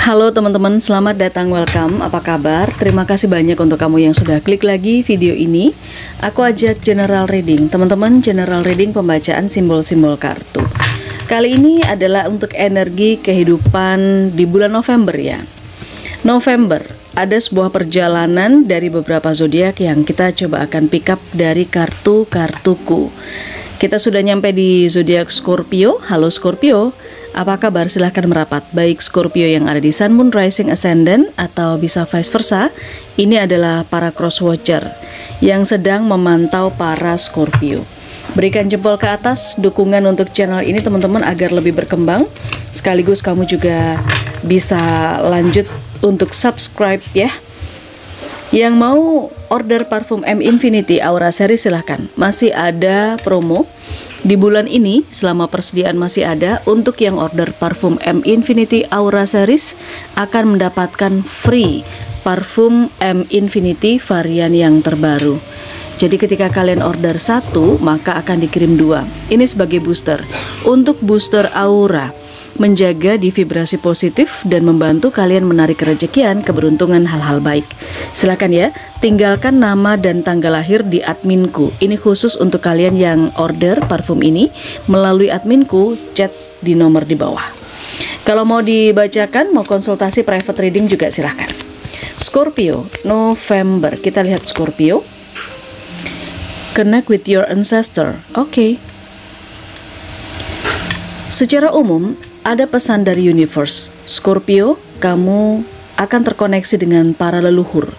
Halo teman-teman, selamat datang, welcome. Apa kabar? Terima kasih banyak untuk kamu yang sudah klik lagi video ini. Aku ajak general reading. Teman-teman, general reading pembacaan simbol-simbol kartu. Kali ini adalah untuk energi kehidupan di bulan November ya. November, ada sebuah perjalanan dari beberapa zodiak yang kita coba akan pick up dari kartu-kartuku. Kita sudah nyampe di zodiak Scorpio. Halo Scorpio. Apa kabar? Silahkan merapat. Baik Scorpio yang ada di Sun, Moon, Rising, Ascendant atau bisa vice versa. Ini adalah para cross watcher yang sedang memantau para Scorpio. Berikan jempol ke atas dukungan untuk channel ini teman-teman agar lebih berkembang. Sekaligus kamu juga bisa lanjut untuk subscribe ya. Yang mau order parfum M Infinity Aura Series silahkan. Masih ada promo di bulan ini, selama persediaan masih ada. Untuk yang order parfum M Infinity Aura Series akan mendapatkan free parfum M Infinity varian yang terbaru. Jadi ketika kalian order satu, maka akan dikirim dua. Ini sebagai booster. Untuk booster aura, menjaga di vibrasi positif dan membantu kalian menarik kerejekian, keberuntungan, hal-hal baik. Silakan ya, tinggalkan nama dan tanggal lahir di adminku. Ini khusus untuk kalian yang order parfum ini melalui adminku, chat di nomor di bawah. Kalau mau dibacakan, mau konsultasi private reading juga silahkan. Scorpio, November. Kita lihat Scorpio. Connect with your ancestor. Oke. Secara umum, ada pesan dari universe. Scorpio, kamu akan terkoneksi dengan para leluhur,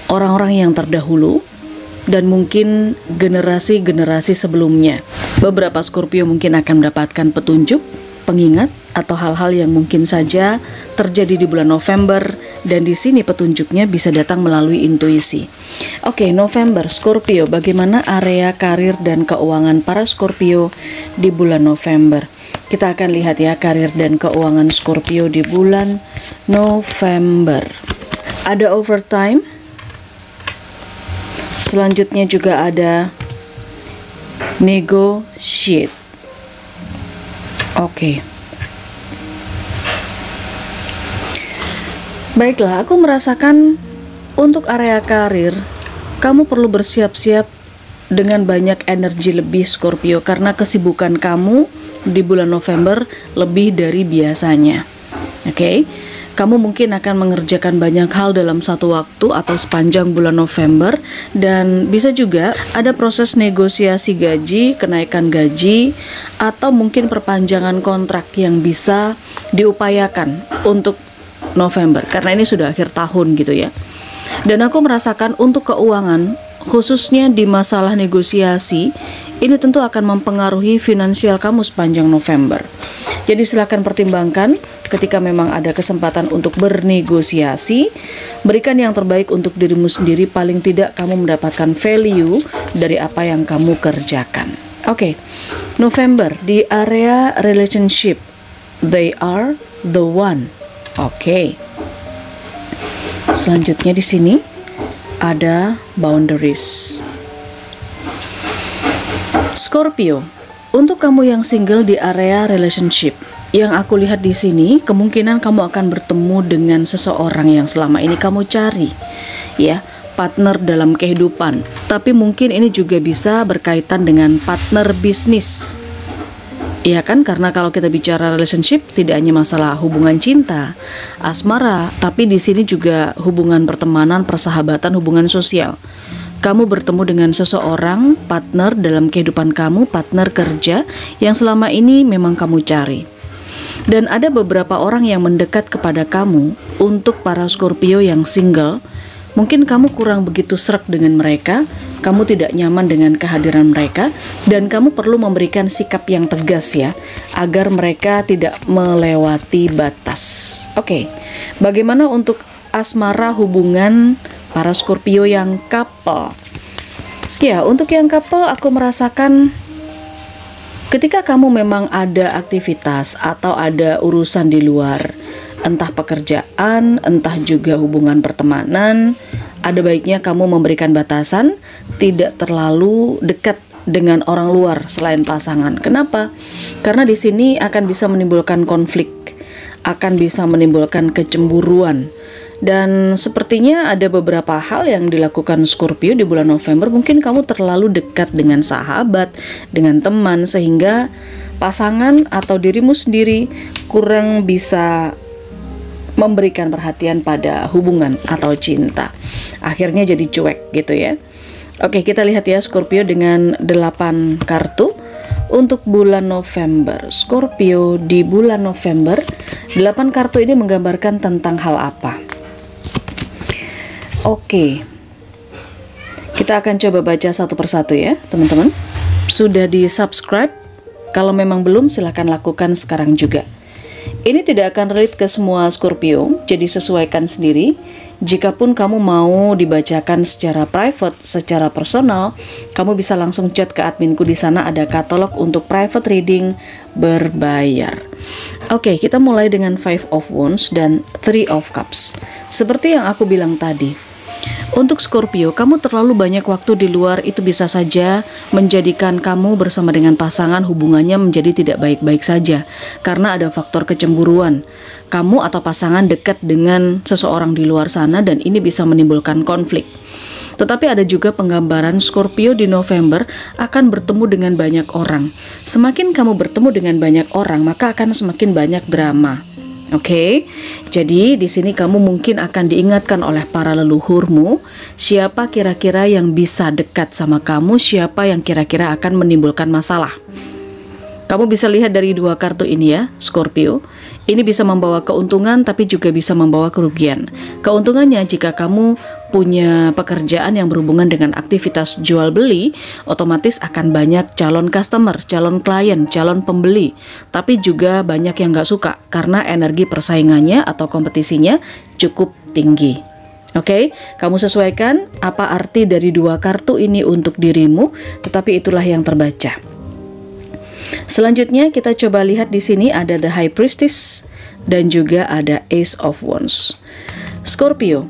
orang-orang yang terdahulu, dan mungkin generasi-generasi sebelumnya. Beberapa Scorpio mungkin akan mendapatkan petunjuk, pengingat, atau hal-hal yang mungkin saja terjadi di bulan November, dan di sini petunjuknya bisa datang melalui intuisi. Oke, November, Scorpio, bagaimana area karir dan keuangan para Scorpio di bulan November? Kita akan lihat ya karir dan keuangan Scorpio di bulan November. Ada overtime. Selanjutnya juga ada negotiate. Oke. Baiklah, aku merasakan untuk area karir, kamu perlu bersiap-siap dengan banyak energi lebih Scorpio karena kesibukan kamu di bulan November lebih dari biasanya. Oke, kamu mungkin akan mengerjakan banyak hal dalam satu waktu atau sepanjang bulan November, dan bisa juga ada proses negosiasi gaji, kenaikan gaji, atau mungkin perpanjangan kontrak yang bisa diupayakan untuk November karena ini sudah akhir tahun gitu ya. Dan aku merasakan untuk keuangan, khususnya di masalah negosiasi, ini tentu akan mempengaruhi finansial kamu sepanjang November. Jadi silakan pertimbangkan ketika memang ada kesempatan untuk bernegosiasi, berikan yang terbaik untuk dirimu sendiri, paling tidak kamu mendapatkan value dari apa yang kamu kerjakan. Oke, November di area relationship, they are the one. Oke. Selanjutnya di sini ada boundaries. Scorpio, untuk kamu yang single di area relationship, yang aku lihat di sini kemungkinan kamu akan bertemu dengan seseorang yang selama ini kamu cari, ya, partner dalam kehidupan. Tapi mungkin ini juga bisa berkaitan dengan partner bisnis. Iya kan, karena kalau kita bicara relationship tidak hanya masalah hubungan cinta, asmara, tapi di sini juga hubungan pertemanan, persahabatan, hubungan sosial. Kamu bertemu dengan seseorang, partner dalam kehidupan kamu, partner kerja yang selama ini memang kamu cari. Dan ada beberapa orang yang mendekat kepada kamu. Untuk para Scorpio yang single, mungkin kamu kurang begitu sreg dengan mereka, kamu tidak nyaman dengan kehadiran mereka, dan kamu perlu memberikan sikap yang tegas ya, agar mereka tidak melewati batas. Oke, bagaimana untuk asmara hubungan para Scorpio yang couple? Ya, untuk yang couple aku merasakan ketika kamu memang ada aktivitas atau ada urusan di luar, entah pekerjaan, entah juga hubungan pertemanan, ada baiknya kamu memberikan batasan, tidak terlalu dekat dengan orang luar selain pasangan. Kenapa? Karena di sini akan bisa menimbulkan konflik akan bisa menimbulkan kecemburuan. Dan sepertinya ada beberapa hal yang dilakukan Scorpio di bulan November. Mungkin kamu terlalu dekat dengan sahabat, dengan teman, sehingga pasangan atau dirimu sendiri kurang bisa memberikan perhatian pada hubungan atau cinta. Akhirnya jadi cuek gitu ya. Oke, kita lihat ya Scorpio dengan 8 kartu untuk bulan November. Scorpio di bulan November, 8 kartu ini menggambarkan tentang hal apa? Oke, kita akan coba baca satu persatu ya teman-teman. Sudah di subscribe? Kalau memang belum, silahkan lakukan sekarang juga. Ini tidak akan relate ke semua Scorpio, jadi sesuaikan sendiri. Jikapun kamu mau dibacakan secara private, secara personal, kamu bisa langsung chat ke adminku. Di sana ada katalog untuk private reading berbayar. Oke, kita mulai dengan Five of Wands dan Three of Cups. Seperti yang aku bilang tadi, untuk Scorpio, kamu terlalu banyak waktu di luar. Itu bisa saja menjadikan kamu bersama dengan pasangan hubungannya menjadi tidak baik-baik saja, karena ada faktor kecemburuan. Kamu atau pasangan dekat dengan seseorang di luar sana dan ini bisa menimbulkan konflik. Tetapi ada juga penggambaran Scorpio di November akan bertemu dengan banyak orang. Semakin kamu bertemu dengan banyak orang, maka akan semakin banyak drama. Oke, jadi di sini kamu mungkin akan diingatkan oleh para leluhurmu, siapa kira-kira yang bisa dekat sama kamu, siapa yang kira-kira akan menimbulkan masalah. Kamu bisa lihat dari 2 kartu ini ya, Scorpio. Ini bisa membawa keuntungan tapi juga bisa membawa kerugian. Keuntungannya jika kamu punya pekerjaan yang berhubungan dengan aktivitas jual beli, otomatis akan banyak calon customer, calon klien, calon pembeli. Tapi juga banyak yang nggak suka karena energi persaingannya atau kompetisinya cukup tinggi. Oke, kamu sesuaikan apa arti dari 2 kartu ini untuk dirimu, tetapi itulah yang terbaca. Selanjutnya kita coba lihat di sini ada The High Priestess dan juga ada Ace of Wands. Scorpio,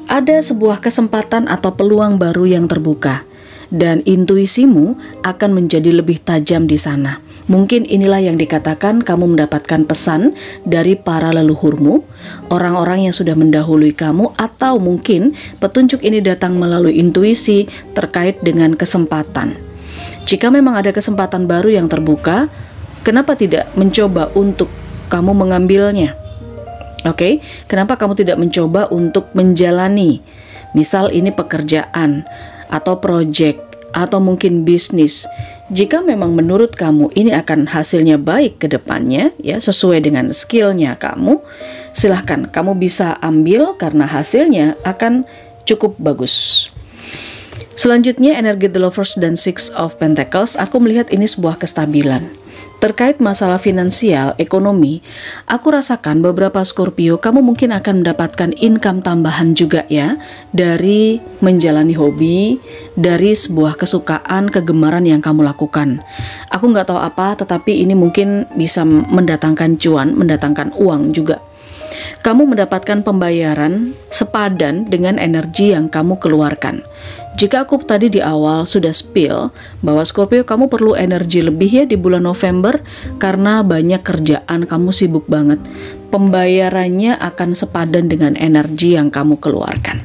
ada sebuah kesempatan atau peluang baru yang terbuka dan intuisimu akan menjadi lebih tajam di sana. Mungkin inilah yang dikatakan kamu mendapatkan pesan dari para leluhurmu, orang-orang yang sudah mendahului kamu, atau mungkin petunjuk ini datang melalui intuisi terkait dengan kesempatan. Jika memang ada kesempatan baru yang terbuka, kenapa tidak mencoba untuk kamu mengambilnya? Oke, kenapa kamu tidak mencoba untuk menjalani? Misal ini pekerjaan atau proyek atau mungkin bisnis. Jika memang menurut kamu ini akan hasilnya baik ke depannya, ya sesuai dengan skillnya kamu, silahkan kamu bisa ambil karena hasilnya akan cukup bagus. Selanjutnya energi The Lovers dan Six of Pentacles, aku melihat ini sebuah kestabilan. Terkait masalah finansial, ekonomi, aku rasakan beberapa Scorpio, kamu mungkin akan mendapatkan income tambahan juga ya, dari menjalani hobi, dari sebuah kesukaan, kegemaran yang kamu lakukan. Aku nggak tahu apa, tetapi ini mungkin bisa mendatangkan cuan, mendatangkan uang juga. Kamu mendapatkan pembayaran sepadan dengan energi yang kamu keluarkan. Jika aku tadi di awal sudah spill bahwa Scorpio kamu perlu energi lebih ya di bulan November karena banyak kerjaan, kamu sibuk banget. Pembayarannya akan sepadan dengan energi yang kamu keluarkan.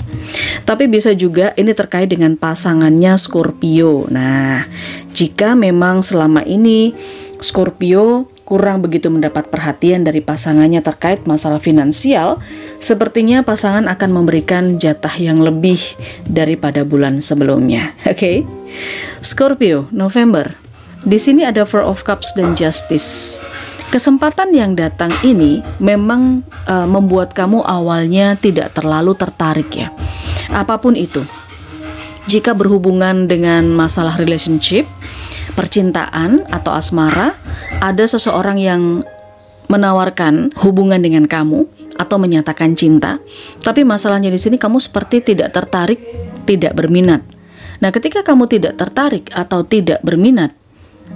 Tapi bisa juga ini terkait dengan pasangannya Scorpio. Nah, jika memang selama ini Scorpio kurang begitu mendapat perhatian dari pasangannya terkait masalah finansial, sepertinya pasangan akan memberikan jatah yang lebih daripada bulan sebelumnya. Oke, Scorpio November. Di sini ada Four of Cups dan Justice. Kesempatan yang datang ini memang membuat kamu awalnya tidak terlalu tertarik ya. Apapun itu, jika berhubungan dengan masalah relationship, percintaan atau asmara, ada seseorang yang menawarkan hubungan dengan kamu atau menyatakan cinta, tapi masalahnya di sini kamu seperti tidak tertarik, tidak berminat. Nah, ketika kamu tidak tertarik atau tidak berminat,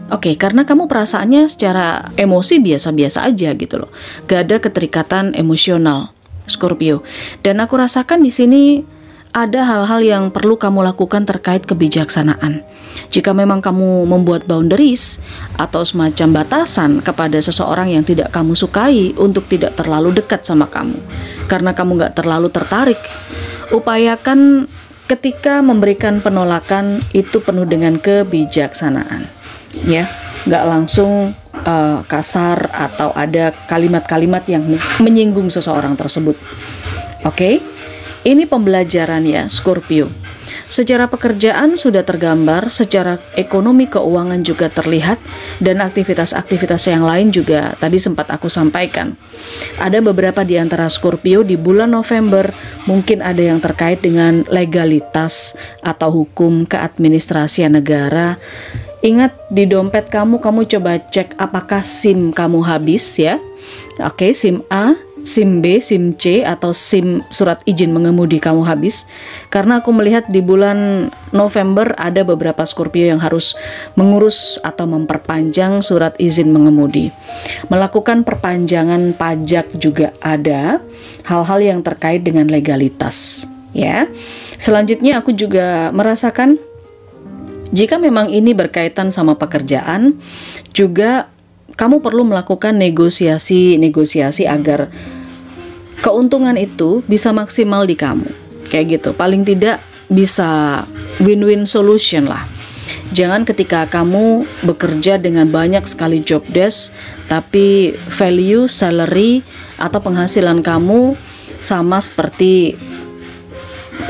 oke, karena kamu perasaannya secara emosi biasa-biasa aja gitu loh, gak ada keterikatan emosional, Scorpio. Dan aku rasakan di sini ada hal-hal yang perlu kamu lakukan terkait kebijaksanaan. Jika memang kamu membuat boundaries atau semacam batasan kepada seseorang yang tidak kamu sukai untuk tidak terlalu dekat sama kamu, karena kamu nggak terlalu tertarik, upayakan ketika memberikan penolakan itu penuh dengan kebijaksanaan, ya, nggak langsung kasar atau ada kalimat-kalimat yang menyinggung seseorang tersebut. Oke, ini pembelajaran ya Scorpio. Secara pekerjaan sudah tergambar, secara ekonomi keuangan juga terlihat, dan aktivitas-aktivitas yang lain juga tadi sempat aku sampaikan. Ada beberapa di antara Scorpio di bulan November mungkin ada yang terkait dengan legalitas atau hukum keadministrasian negara. Ingat, di dompet kamu coba cek apakah SIM kamu habis ya. Oke, SIM A, SIM B, SIM C, atau SIM surat izin mengemudi kamu habis. Karena aku melihat di bulan November ada beberapa Scorpio yang harus mengurus atau memperpanjang surat izin mengemudi. Melakukan perpanjangan pajak juga ada, hal-hal yang terkait dengan legalitas ya. Selanjutnya aku juga merasakan jika memang ini berkaitan sama pekerjaan, juga kamu perlu melakukan negosiasi agar keuntungan itu bisa maksimal di kamu. Kayak gitu, paling tidak bisa win-win solution lah. Jangan ketika kamu bekerja dengan banyak sekali job desk, tapi value, salary, atau penghasilan kamu sama seperti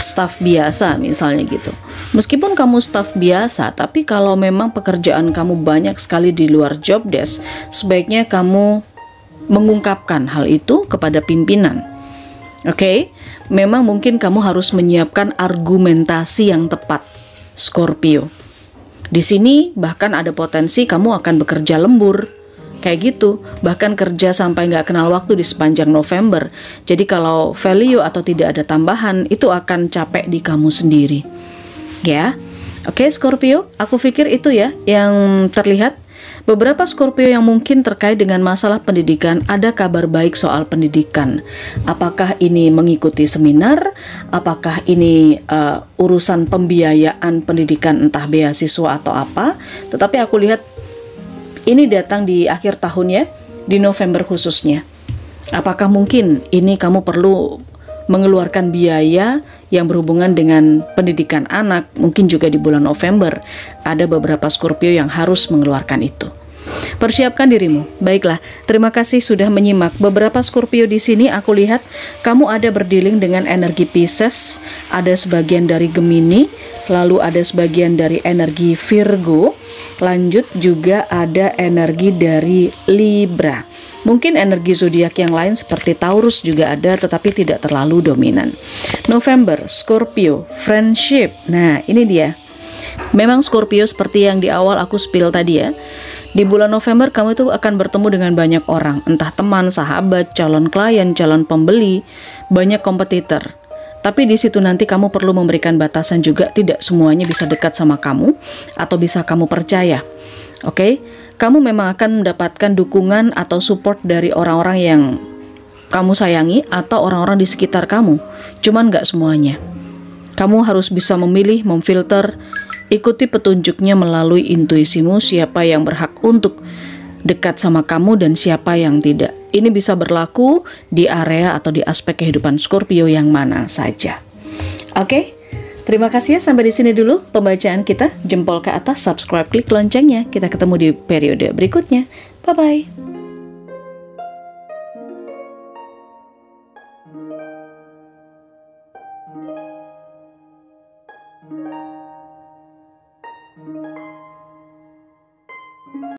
staff biasa misalnya gitu. Meskipun kamu staff biasa, tapi kalau memang pekerjaan kamu banyak sekali di luar job desk, sebaiknya kamu mengungkapkan hal itu kepada pimpinan. Oke, memang mungkin kamu harus menyiapkan argumentasi yang tepat, Scorpio. Di sini bahkan ada potensi kamu akan bekerja lembur, kayak gitu, bahkan kerja sampai nggak kenal waktu di sepanjang November. Jadi kalau value atau tidak ada tambahan, itu akan capek di kamu sendiri. Ya, oke Scorpio, aku pikir itu ya yang terlihat. Beberapa Scorpio yang mungkin terkait dengan masalah pendidikan, ada kabar baik soal pendidikan. Apakah ini mengikuti seminar? Apakah ini urusan pembiayaan pendidikan entah beasiswa atau apa? Tetapi aku lihat ini datang di akhir tahun ya, di November khususnya. Apakah mungkin ini kamu perlu mengeluarkan biaya yang berhubungan dengan pendidikan anak? Mungkin juga di bulan November ada beberapa Scorpio yang harus mengeluarkan itu. Persiapkan dirimu. Baiklah, terima kasih sudah menyimak. Beberapa Scorpio di sini aku lihat kamu ada berdealing dengan energi Pisces, ada sebagian dari Gemini, lalu ada sebagian dari energi Virgo, lanjut juga ada energi dari Libra. Mungkin energi zodiak yang lain seperti Taurus juga ada, tetapi tidak terlalu dominan. November, Scorpio, friendship. Nah, ini dia. Memang Scorpio seperti yang di awal aku spill tadi ya. Di bulan November kamu itu akan bertemu dengan banyak orang, entah teman, sahabat, calon klien, calon pembeli, banyak kompetitor. Tapi di situ nanti kamu perlu memberikan batasan juga, tidak semuanya bisa dekat sama kamu atau bisa kamu percaya. Oke? Kamu memang akan mendapatkan dukungan atau support dari orang-orang yang kamu sayangi atau orang-orang di sekitar kamu. Cuman nggak semuanya. Kamu harus bisa memilih, memfilter, ikuti petunjuknya melalui intuisimu, siapa yang berhak untuk dekat sama kamu dan siapa yang tidak. Ini bisa berlaku di area atau di aspek kehidupan Scorpio yang mana saja. Oke? Terima kasih ya, sampai di sini dulu pembacaan kita. Jempol ke atas, subscribe, klik loncengnya. Kita ketemu di periode berikutnya. Bye-bye.